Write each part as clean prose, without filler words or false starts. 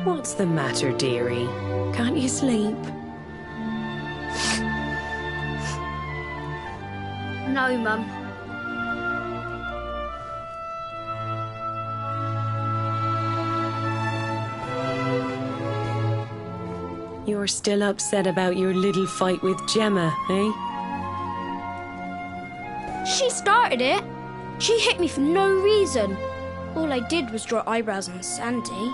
What's the matter, dearie? Can't you sleep? No, Mum. You're still upset about your little fight with Gemma, eh? She started it. She hit me for no reason. All I did was draw eyebrows on Sandy.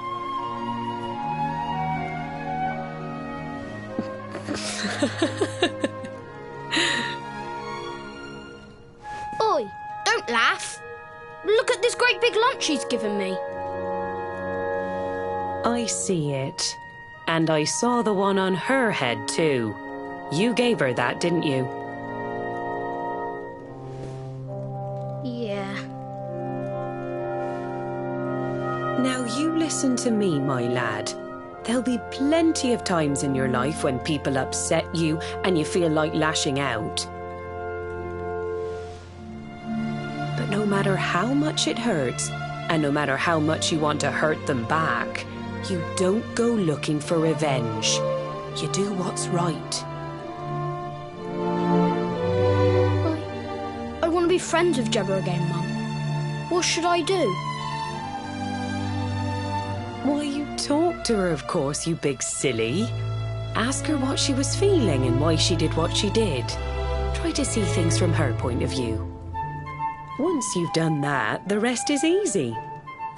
Oi, don't laugh. Look at this great big lump she's given me. I see it. And I saw the one on her head too. You gave her that, didn't you? Yeah. Now you listen to me, my lad. There'll be plenty of times in your life when people upset you and you feel like lashing out. But no matter how much it hurts, and no matter how much you want to hurt them back, you don't go looking for revenge. You do what's right. I want to be friends with Gemma again, Mum. What should I do? Why, you talk to her, of course, you big silly. Ask her what she was feeling and why she did what she did. Try to see things from her point of view. Once you've done that, the rest is easy.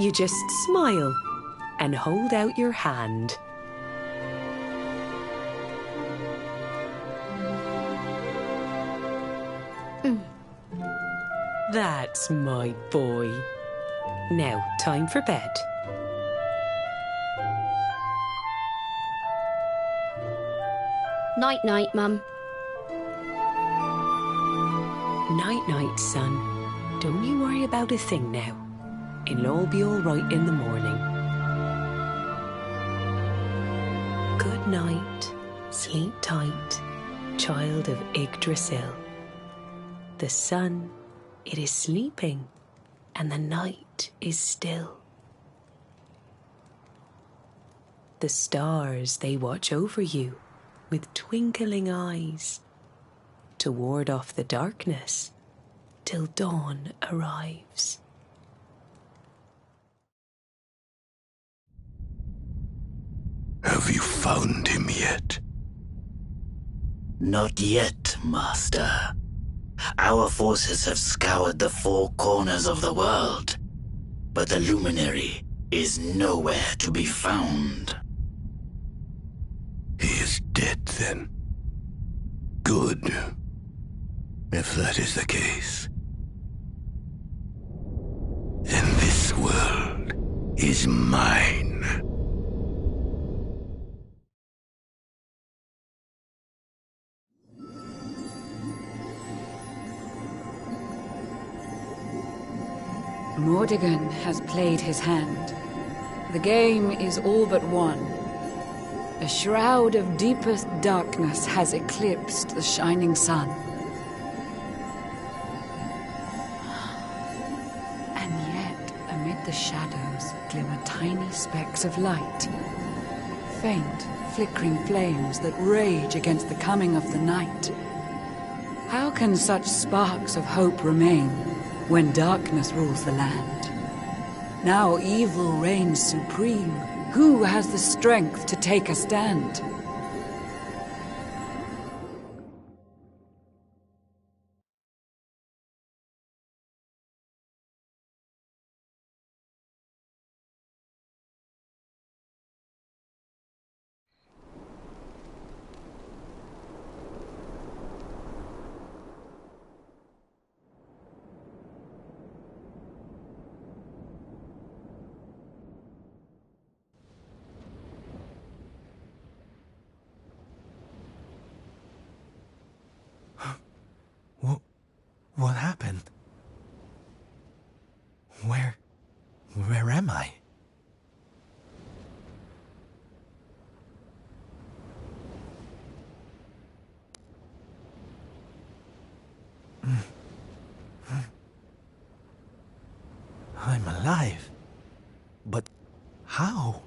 You just smile and hold out your hand. That's my boy. Now, time for bed. Night-night, Mum. Night-night, son. Don't you worry about a thing now. It'll all be all right in the morning. Good night. Sleep tight, child of Yggdrasil. The sun, it is sleeping, and the night is still. The stars, they watch over you with twinkling eyes to ward off the darkness till dawn arrives. Have you found him yet? Not yet, Master. Our forces have scoured the four corners of the world, but the luminary is nowhere to be found. He is dead, then. Good. If that is the case, then this world is mine. Mordegon has played his hand. The game is all but won. A shroud of deepest darkness has eclipsed the shining sun. And yet, amid the shadows, glimmer tiny specks of light. Faint, flickering flames that rage against the coming of the night. How can such sparks of hope remain when darkness rules the land? Now evil reigns supreme. Who has the strength to take a stand? What happened? Where am I? I'm alive. But how?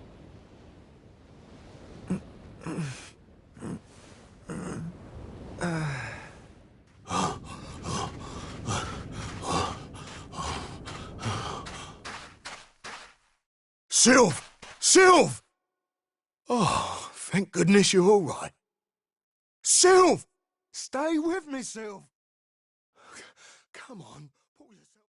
Sylv! Sylv! Oh, thank goodness you're all right. Sylv! Stay with me, Sylv! Come on, pull yourself...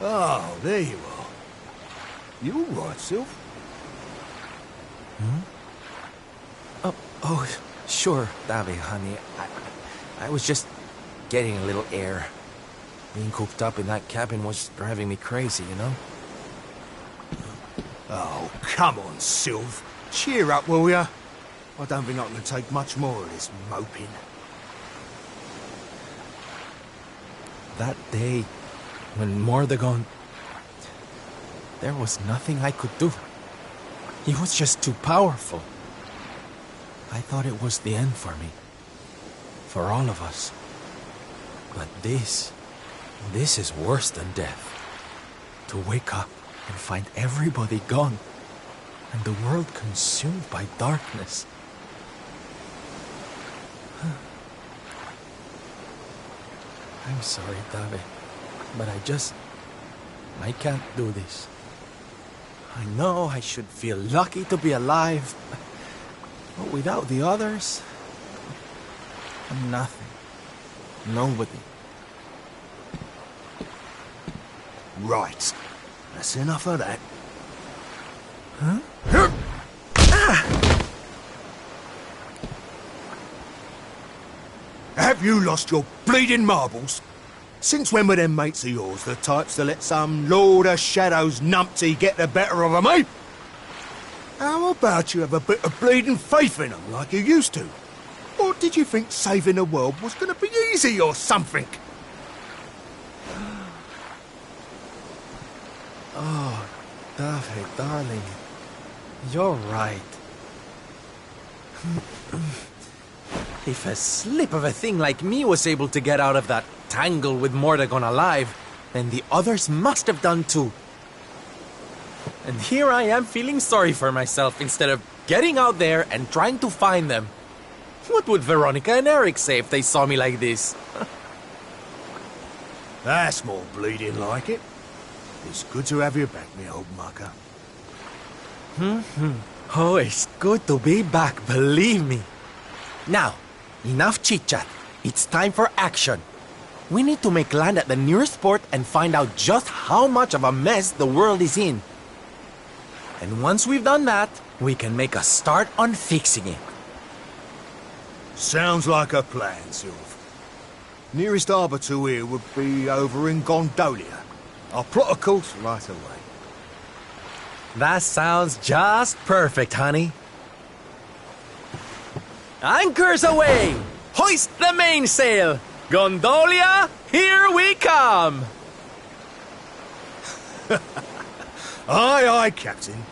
Oh, there you are. You all right, Sylv? Oh, sure, Davy, honey. I was just getting a little air. Being cooped up in that cabin was driving me crazy, you know? Oh, come on, Sylv. Cheer up, will ya? I don't think I can take much more of this moping. That day, when Mordegon... There was nothing I could do. He was just too powerful. I thought it was the end for me. For all of us. But this is worse than death. To wake up and find everybody gone, and the world consumed by darkness. I'm sorry, Dave, but I can't do this. I know I should feel lucky to be alive, but without the others, I'm nothing. Nobody. Right. That's enough of that. Huh? Have you lost your bleeding marbles? Since when were them mates of yours the types to let some Lord of Shadows numpty get the better of 'em, eh? How about you have a bit of bleeding faith in 'em like you used to? Or did you think saving the world was gonna be easy or something? Oh, David, darling. You're right. If a slip of a thing like me was able to get out of that tangle with Mordegon alive, then the others must have done too. And here I am feeling sorry for myself instead of getting out there and trying to find them. What would Veronica and Eric say if they saw me like this? That's more bleeding like it. It's good to have you back, me old mucker. Oh, it's good to be back, believe me. Now, enough chit-chat. It's time for action. We need to make land at the nearest port and find out just how much of a mess the world is in. And once we've done that, we can make a start on fixing it. Sounds like a plan, Sylv. Nearest harbour to here would be over in Gondolia. I'll plot a course right away. That sounds just perfect, honey. Anchors away! Hoist the mainsail! Gondolia, here we come! Aye, aye, Captain.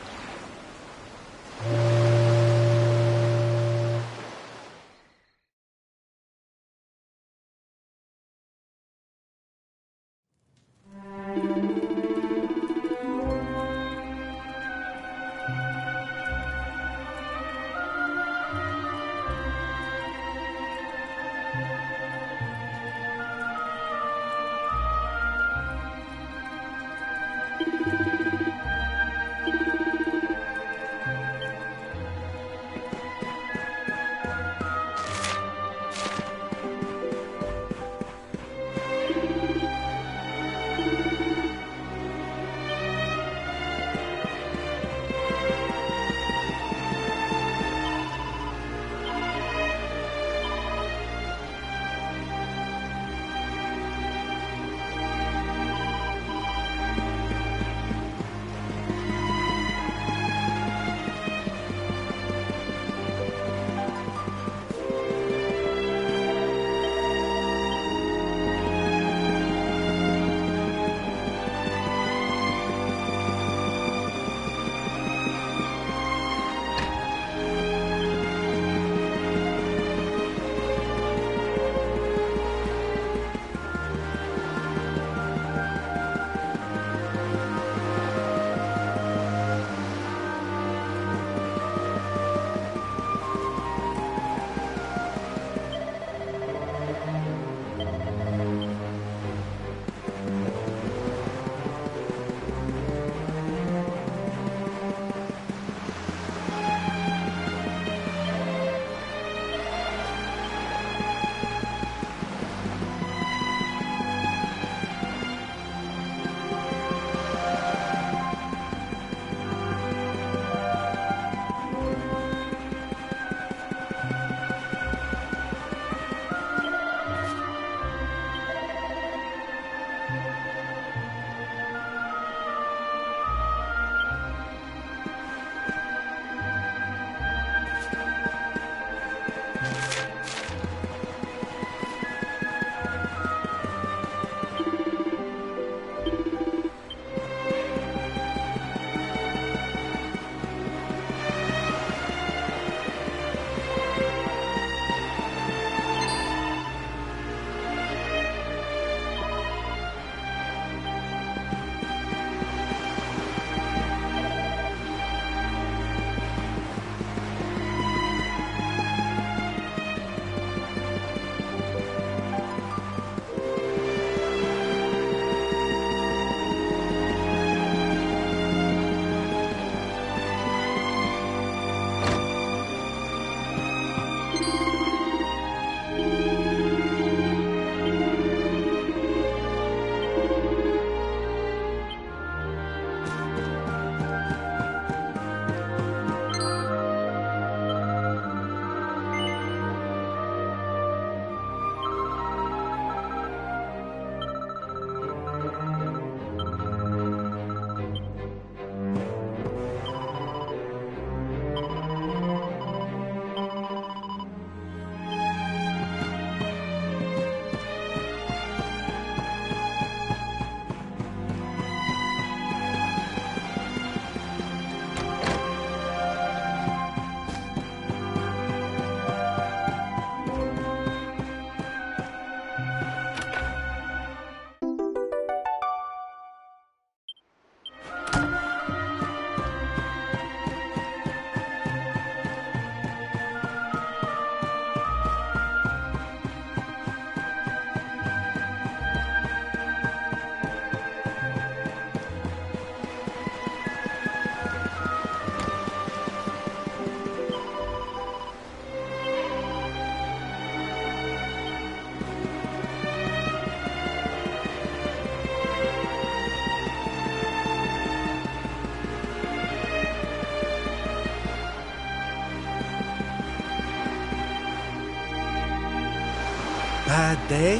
bad day?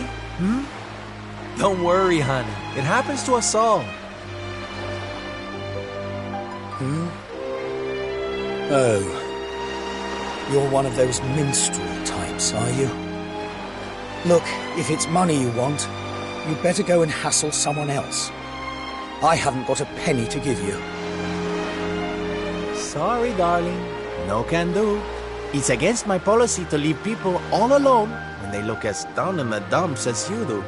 Don't worry, honey. It happens to us all. Oh. You're one of those minstrel types, are you? Look, if it's money you want, you'd better go and hassle someone else. I haven't got a penny to give you. Sorry, darling. No can do. It's against my policy to leave people all alone when they look as down in the dumps as you do.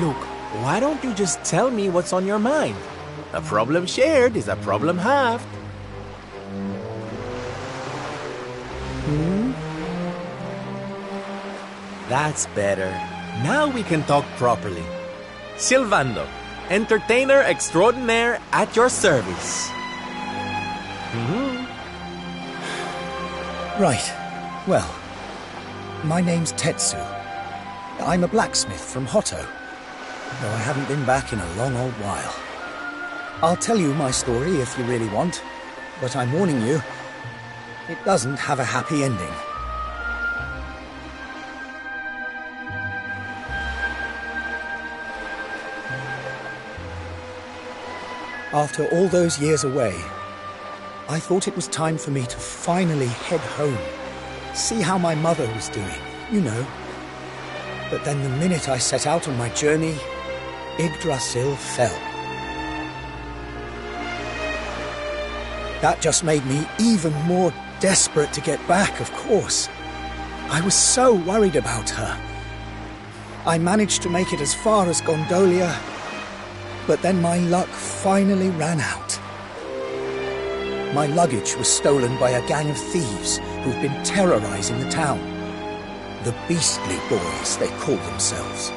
Look, why don't you just tell me what's on your mind? A problem shared is a problem halved. That's better. Now we can talk properly. Silvando, entertainer extraordinaire at your service. Right. Well, my name's Tetsu. I'm a blacksmith from Hotto, though I haven't been back in a long old while. I'll tell you my story if you really want, but I'm warning you, it doesn't have a happy ending. After all those years away, I thought it was time for me to finally head home, see how my mother was doing, you know. But then the minute I set out on my journey, Yggdrasil fell. That just made me even more desperate to get back, of course. I was so worried about her. I managed to make it as far as Gondolia, but then my luck finally ran out. My luggage was stolen by a gang of thieves who've been terrorizing the town. The Beastly Boys, they call themselves.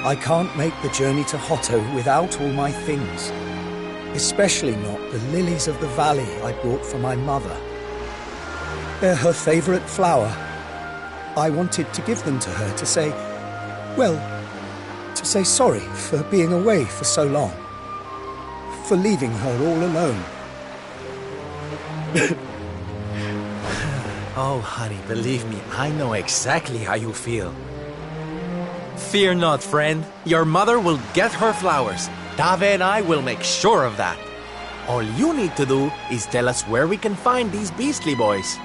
I can't make the journey to Hotto without all my things, especially not the lilies of the valley I brought for my mother. They're her favorite flower. I wanted to give them to her to say, well, to say sorry for being away for so long, for leaving her all alone. Oh, honey, believe me, I know exactly how you feel. Fear not, friend. Your mother will get her flowers. Dave and I will make sure of that. All you need to do is tell us where we can find these Beastly Boys.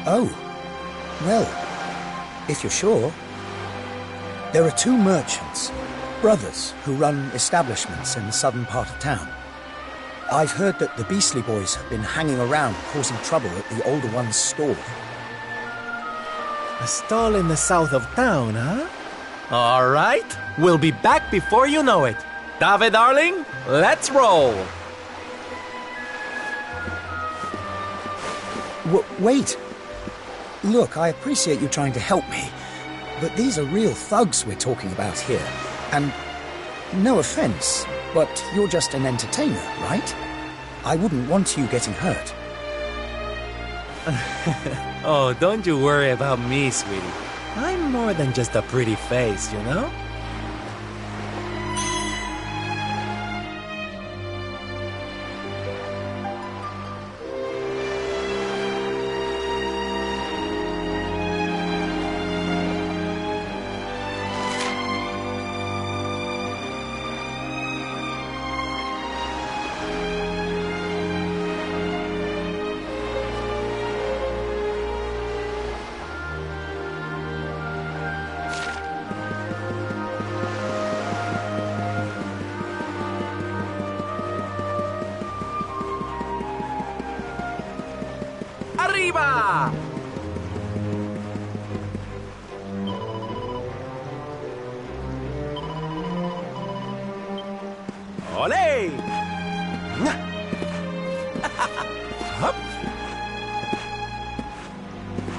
Oh, well, if you're sure. There are two merchants, brothers, who run establishments in the southern part of town. I've heard that the Beastly Boys have been hanging around causing trouble at the older one's store. A stall in the south of town, huh? All right, we'll be back before you know it. Dave, darling, let's roll. Wait. Look, I appreciate you trying to help me, but these are real thugs we're talking about here. And no offense, but you're just an entertainer, right? I wouldn't want you getting hurt. Oh, don't you worry about me, sweetie. I'm more than just a pretty face, you know? Arriba! Ole! Hup!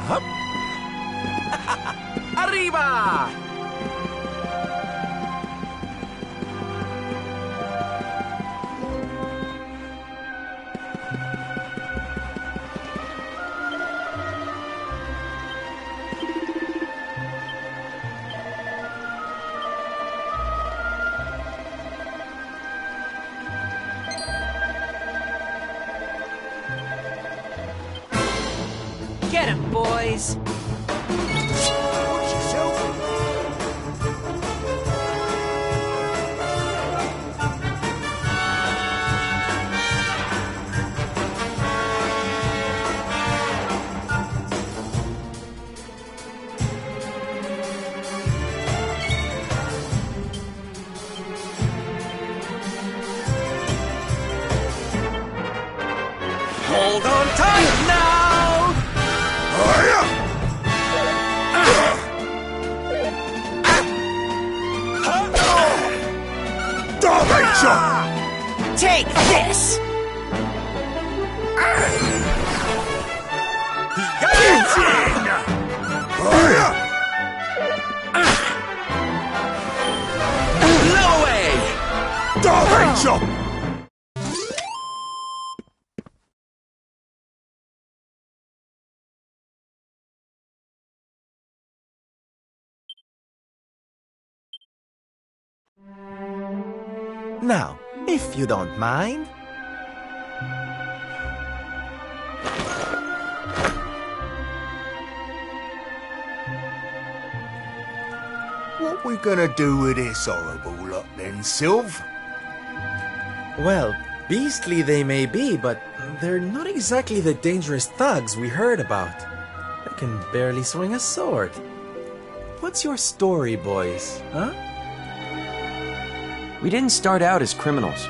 Hup! Arriba! Get him, boys! Watch yourself. Hold on tight now! Take this! No way! Now, if you don't mind. What we gonna do with this horrible lot then, Sylv? Well, beastly they may be, but they're not exactly the dangerous thugs we heard about. They can barely swing a sword. What's your story, boys, huh? We didn't start out as criminals.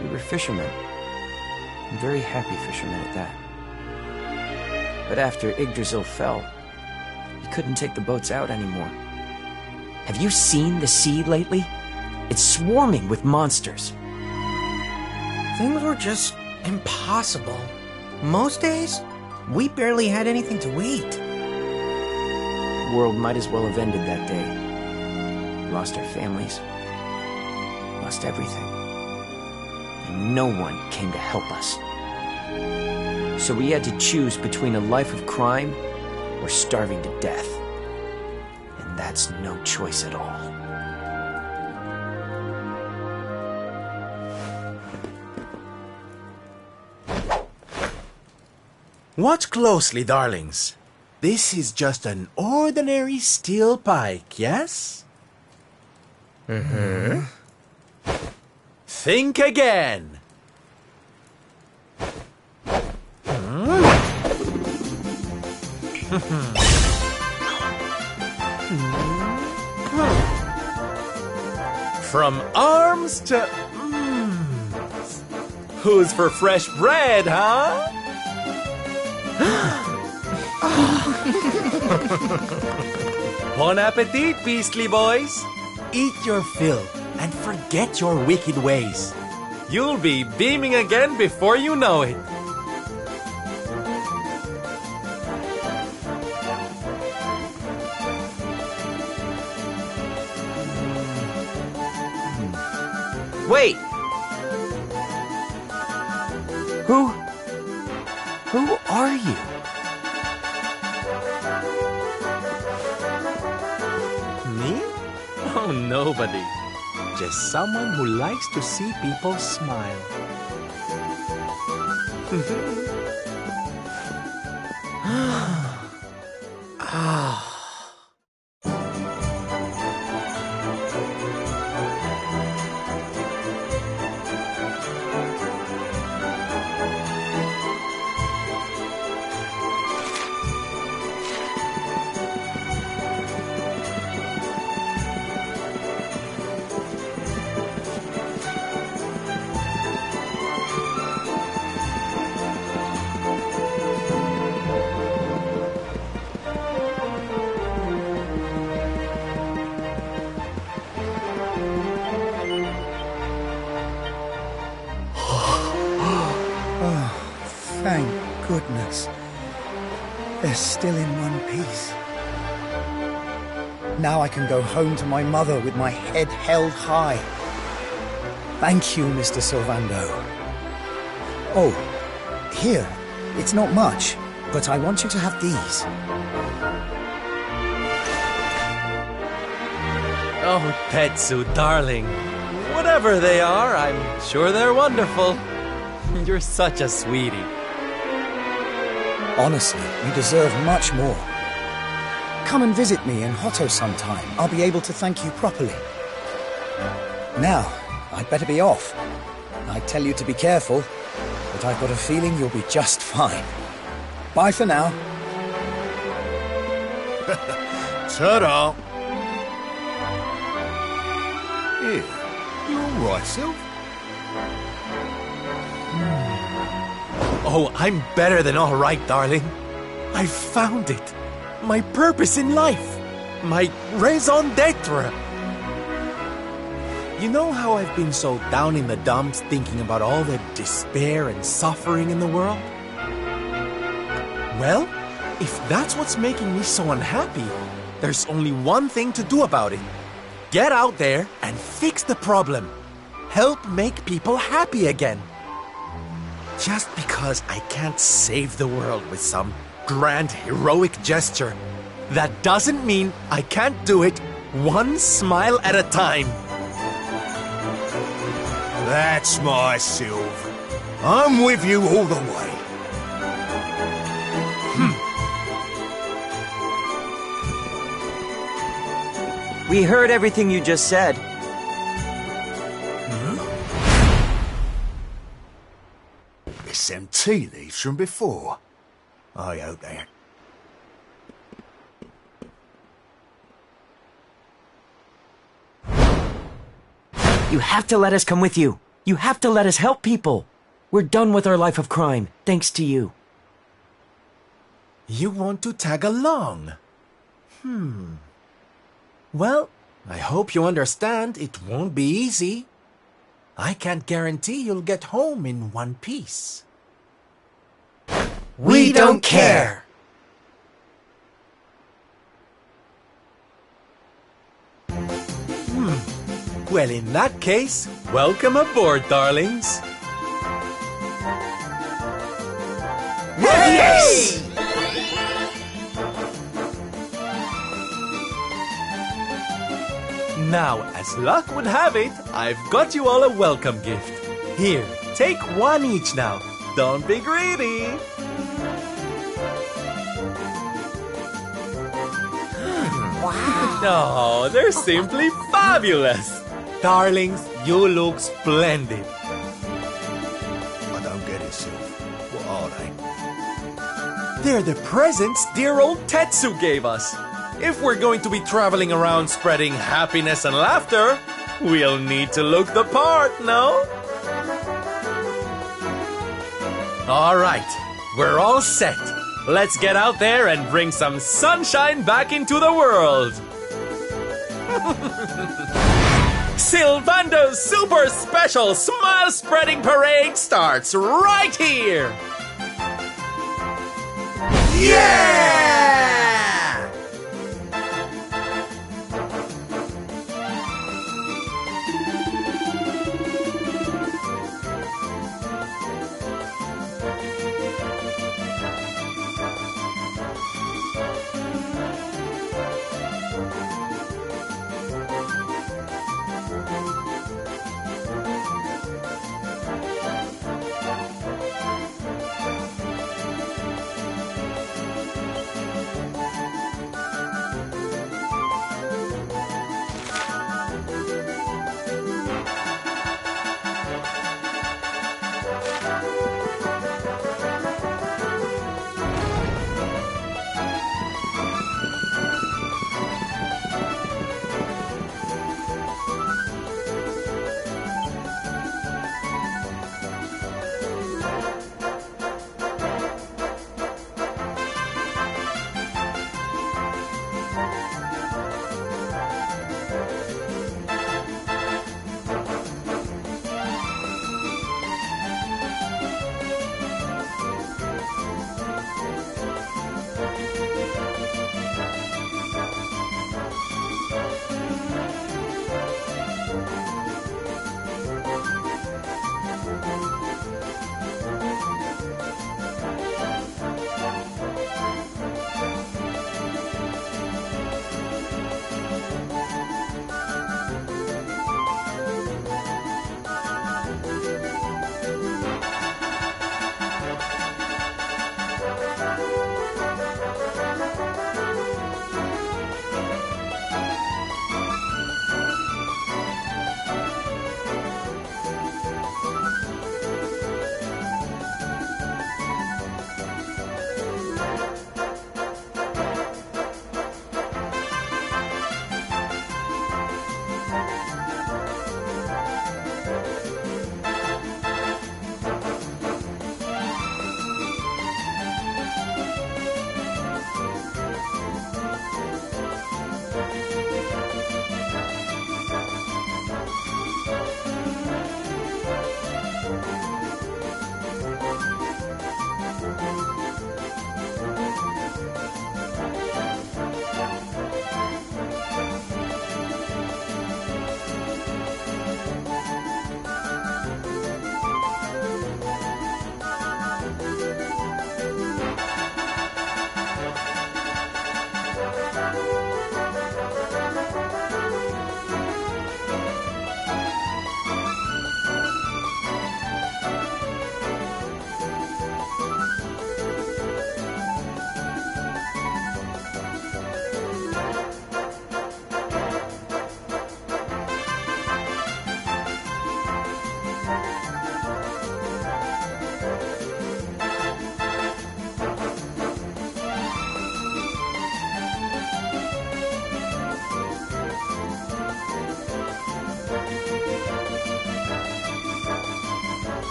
We were fishermen. And very happy fishermen at that. But after Yggdrasil fell, we couldn't take the boats out anymore. Have you seen the sea lately? It's swarming with monsters. Things were just impossible. Most days, we barely had anything to eat. The world might as well have ended that day. We lost our families. Lost everything. And no one came to help us. So we had to choose between a life of crime or starving to death. And that's no choice at all. Watch closely, darlings. This is just an ordinary steel pike, yes? Mm-hmm. Think again. From arms to... Who's for fresh bread, huh? Bon appetit, beastly boys. Eat your fill and forget your wicked ways. You'll be beaming again before you know it. Wait! Who are you? Me? Oh, nobody. Just someone who likes to see people smile. Thank goodness. They're still in one piece. Now I can go home to my mother with my head held high. Thank you, Mr. Sylvando. Oh, here. It's not much, but I want you to have these. Oh, Tetsu, darling. Whatever they are, I'm sure they're wonderful. You're such a sweetie. Honestly, you deserve much more. Come and visit me in Hotto sometime. I'll be able to thank you properly. Now, I'd better be off. I'd tell you to be careful, but I've got a feeling you'll be just fine. Bye for now. Ta-da! Here, you all right, Sylph? Oh, I'm better than all right, darling. I found it. My purpose in life. My raison d'etre. You know how I've been so down in the dumps thinking about all the despair and suffering in the world? Well, if that's what's making me so unhappy, there's only one thing to do about it. Get out there and fix the problem. Help make people happy again. Just because I can't save the world with some grand heroic gesture, that doesn't mean I can't do it one smile at a time. That's my Sylph. I'm with you all the way. We heard everything you just said. It's them tea leaves from before. I hope they... You have to let us come with you. You have to let us help people. We're done with our life of crime, thanks to you. You want to tag along? Well, I hope you understand it won't be easy. I can't guarantee you'll get home in one piece. We don't care. Well, in that case, welcome aboard, darlings. Yes! Now, as luck would have it, I've got you all a welcome gift. Here, take one each now. Don't be greedy. Wow. Oh, they're simply fabulous. Darlings, you look splendid. I don't get it, Sylph. What are they? They're the presents dear old Tetsu gave us. If we're going to be traveling around spreading happiness and laughter, we'll need to look the part, no? All right, we're all set. Let's get out there and bring some sunshine back into the world. Sylvando's super special smile spreading parade starts right here. Yeah!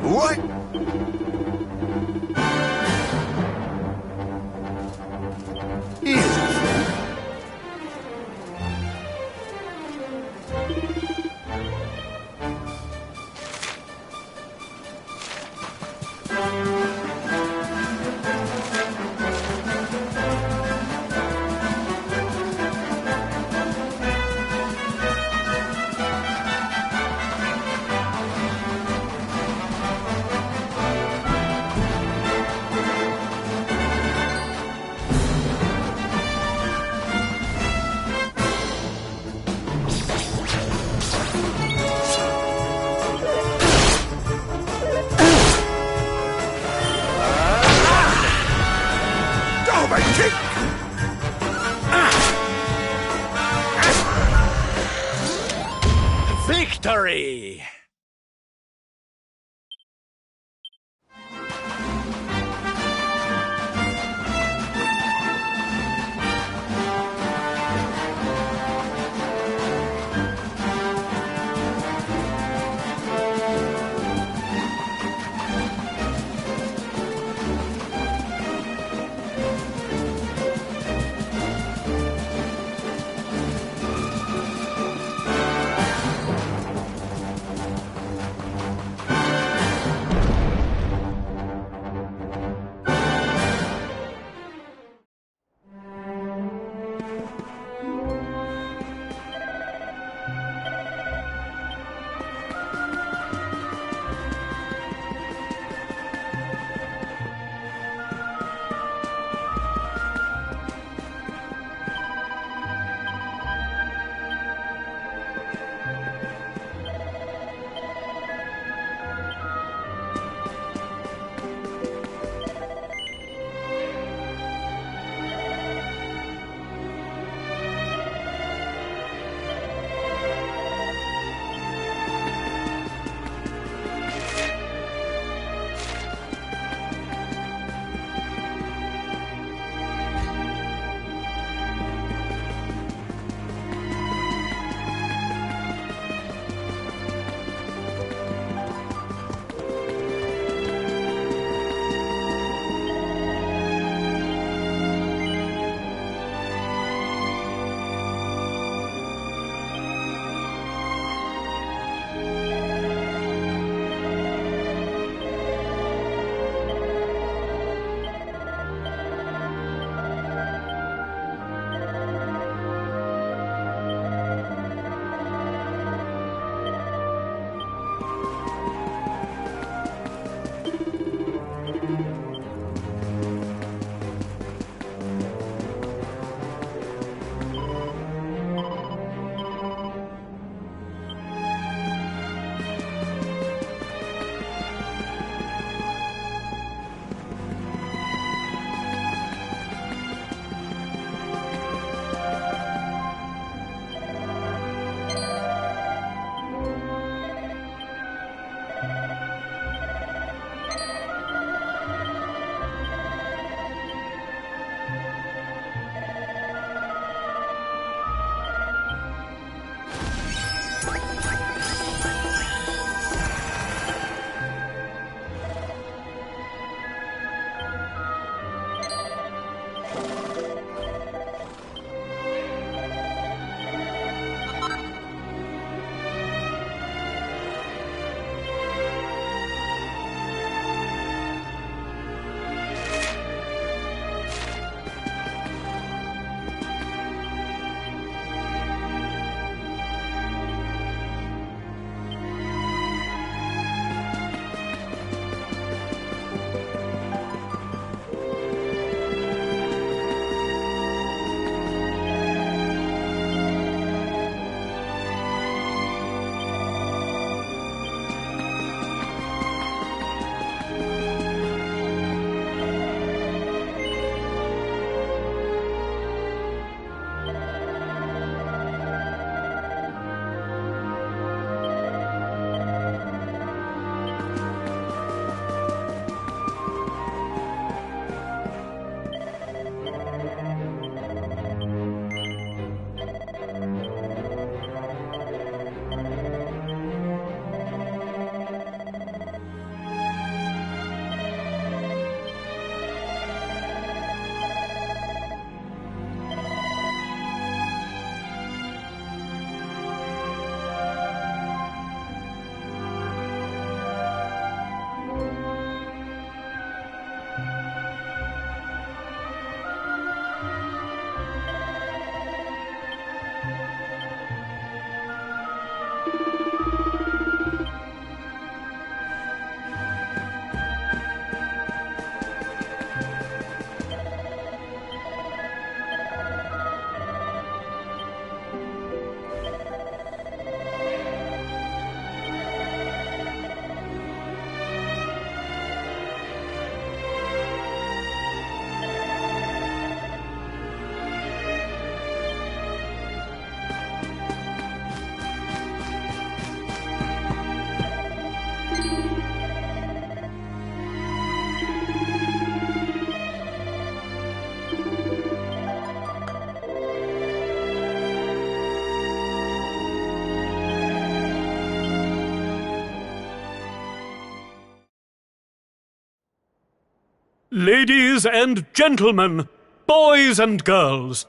What? Here's a thought. Victory! Ladies and gentlemen, boys and girls.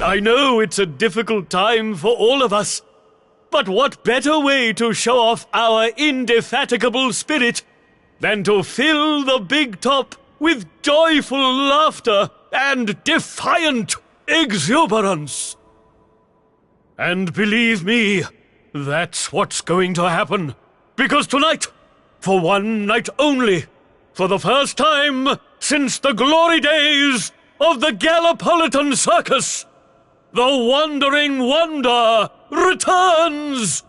I know it's a difficult time for all of us, but what better way to show off our indefatigable spirit than to fill the big top with joyful laughter and defiant exuberance? And believe me, that's what's going to happen. Because tonight, for one night only, for the first time since the glory days of the Gallipolitan Circus, the Wandering Wonder returns!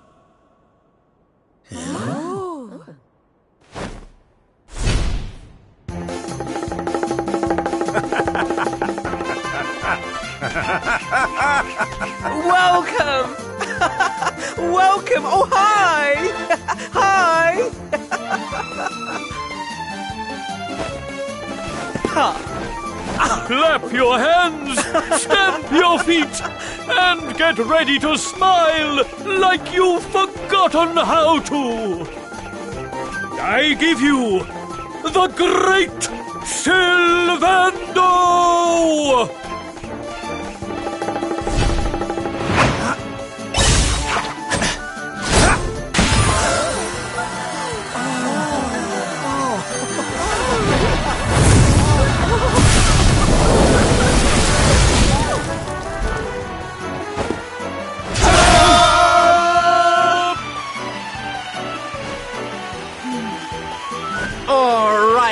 Welcome! Welcome! Oh, hi! Hi! Clap your hands, stamp your feet, and get ready to smile like you've forgotten how to. I give you the Great Sylvando!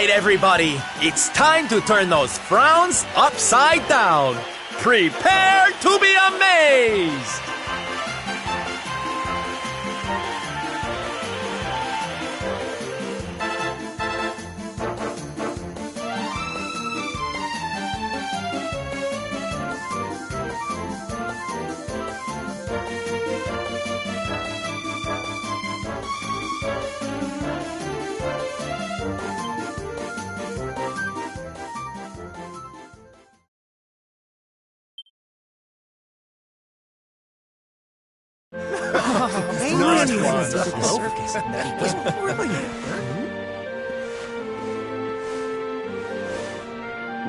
Everybody, it's time to turn those frowns upside down. Prepare to be amazed!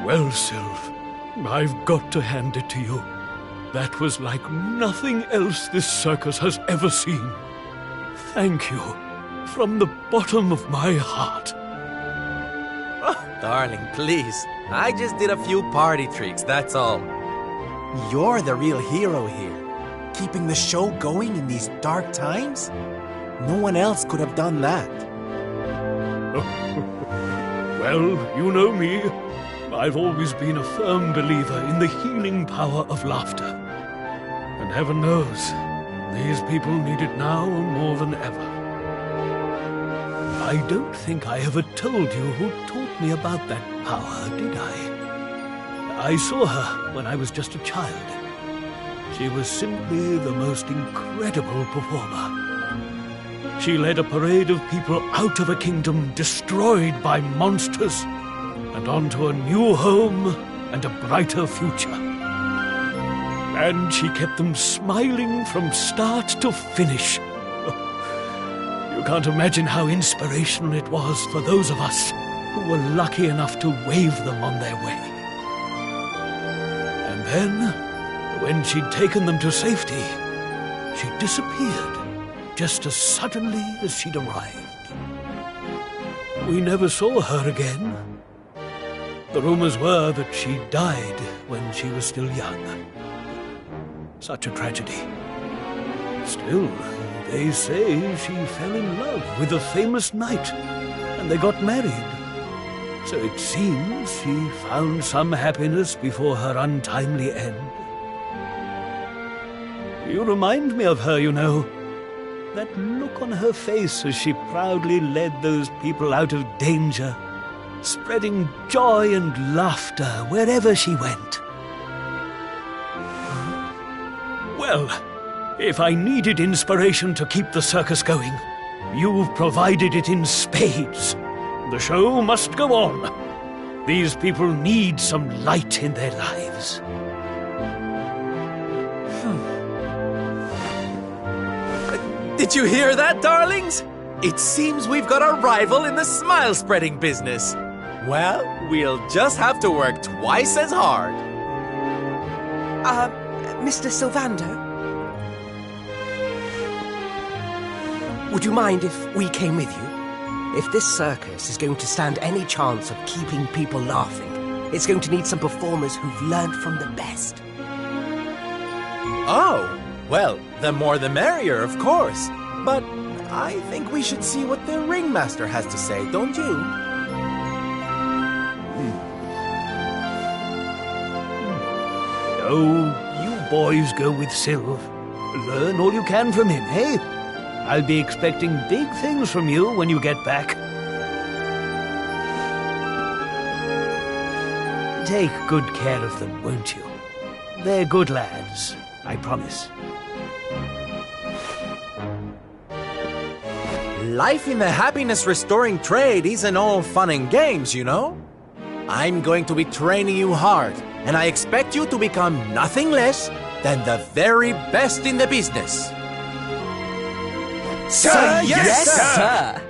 Well, Sylv, I've got to hand it to you. That was like nothing else this circus has ever seen. Thank you, from the bottom of my heart. Oh, darling, please. I just did a few party tricks, that's all. You're the real hero here. Keeping the show going in these dark times? No one else could have done that. Well, you know me. I've always been a firm believer in the healing power of laughter. And heaven knows, these people need it now more than ever. I don't think I ever told you who taught me about that power, did I? I saw her when I was just a child. She was simply the most incredible performer. She led a parade of people out of a kingdom destroyed by monsters and onto a new home and a brighter future. And she kept them smiling from start to finish. You can't imagine how inspirational it was for those of us who were lucky enough to wave them on their way. And then, when she'd taken them to safety, she disappeared just as suddenly as she'd arrived. We never saw her again. The rumors were that she died when she was still young. Such a tragedy. Still, they say she fell in love with a famous knight, and they got married. So it seems she found some happiness before her untimely end. You remind me of her, you know. That look on her face as she proudly led those people out of danger, spreading joy and laughter wherever she went. Well, if I needed inspiration to keep the circus going, you've provided it in spades. The show must go on. These people need some light in their lives. Did you hear that, darlings? It seems we've got a rival in the smile-spreading business. Well, we'll just have to work twice as hard. Mr. Sylvando? Would you mind if we came with you? If this circus is going to stand any chance of keeping people laughing, it's going to need some performers who've learned from the best. Oh, well, the more the merrier, of course. But I think we should see what the ringmaster has to say, don't you? Oh, you boys go with Sylve. Learn all you can from him, eh? I'll be expecting big things from you when you get back. Take good care of them, won't you? They're good lads, I promise. Life in the happiness-restoring trade isn't all fun and games, you know? I'm going to be training you hard, and I expect you to become nothing less than the very best in the business. Sir, yes, sir!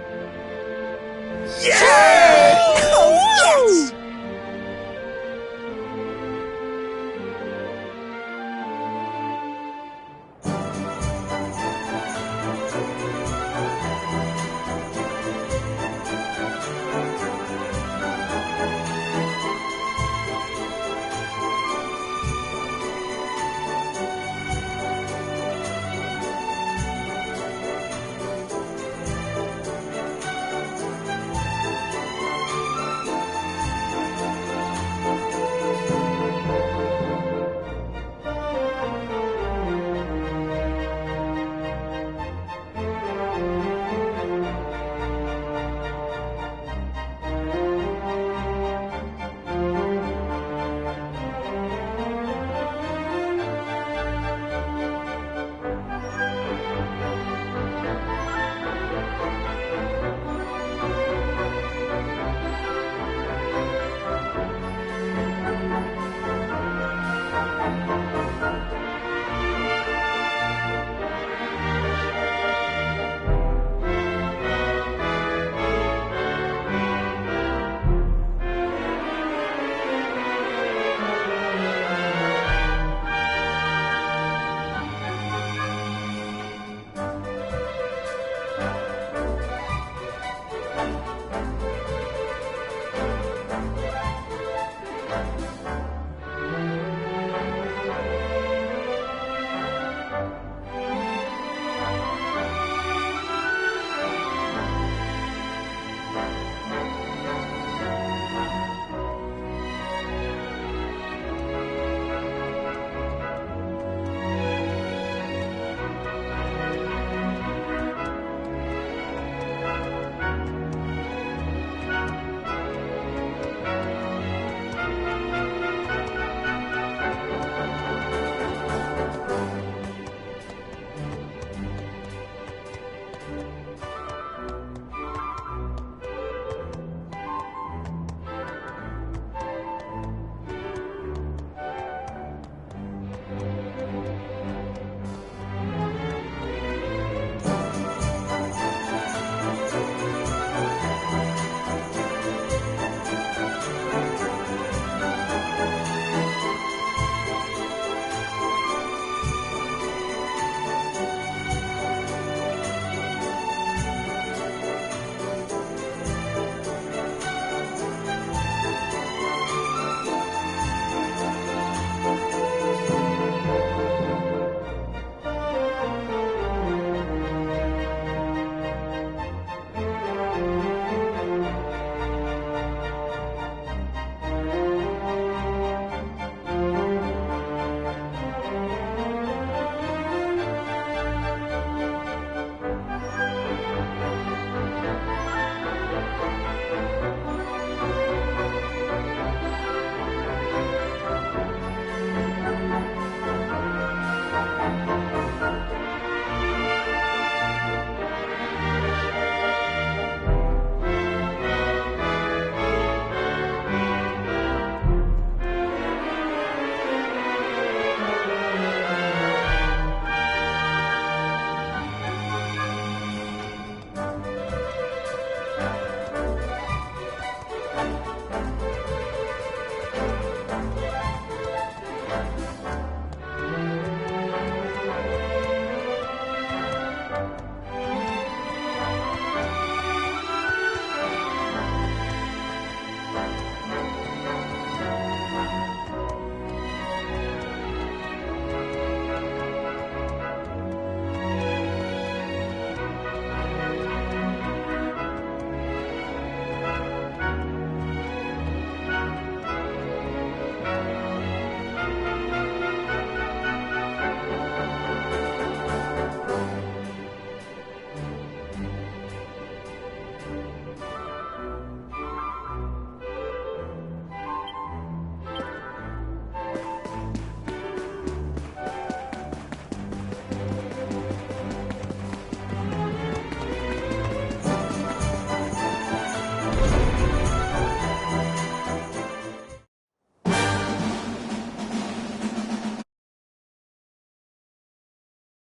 Yeah!